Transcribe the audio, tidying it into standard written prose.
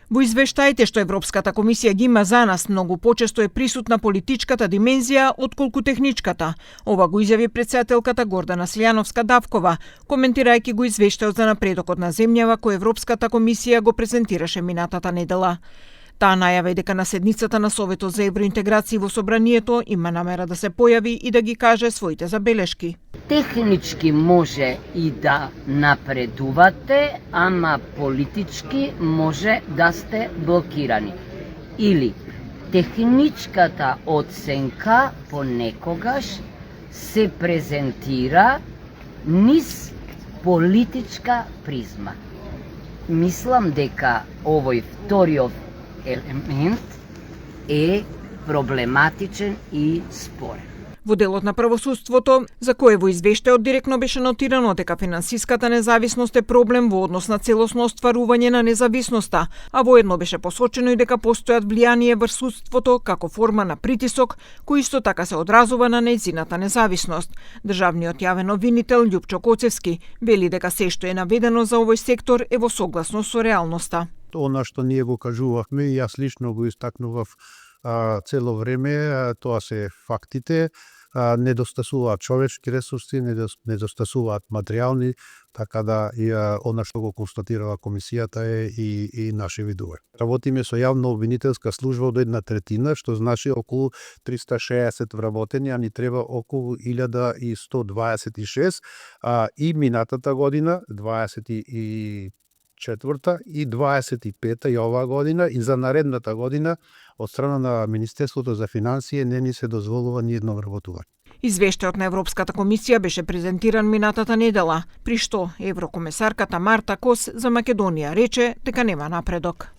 Во извештаите што Европската комисија ги има за нас, многу почесто е присутна политичката димензија отколку техничката. Ова го изјави претседателката Гордана Силјановска-Давкова, коментирајќи го извештајот за напредокот на земјава кој Европската комисија го презентираше минатата недела. Таа најави дека на седницата на Советот за евроинтеграција во Собранието има намера да се појави и да ги каже своите забелешки. Технички може и да напредувате, ама политички може да сте блокирани. Или техничката оценка понекогаш се презентира низ политичка призма. Мислам дека овој вториот елемент е проблематичен и спорен. Во делот на правосудството, за кое во извештајот директно беше нотирано дека финансиската независност е проблем во однос на целосно остварување на независноста, а воедно беше посочено и дека постојат влијание врз судството како форма на притисок, кој исто така се одразува на нејзината независност. Државниот јавен обвинител Љупчо Коцевски вели дека се што е наведено за овој сектор е во согласност со реалноста. Она што ние го кажувавме и јас лично го истакнував цело време, тоа се фактите. Недостасуваат човечки ресурси, недостасуваат материјални, така да и она што го констатирала комисијата е и наше видове. Работиме со јавно обвинителска служба од 1/3, што значи околу 360 вработени, а ни треба околу 1126, и минатата година, 24-та и 25-та и оваа година и за наредната година од страна на Министерството за финансии не ни се дозволува ни едно вработување. Извештајот на Европската комисија беше презентиран минатата недела, при што еврокомесарката Марта Кос за Македонија рече дека нема напредок.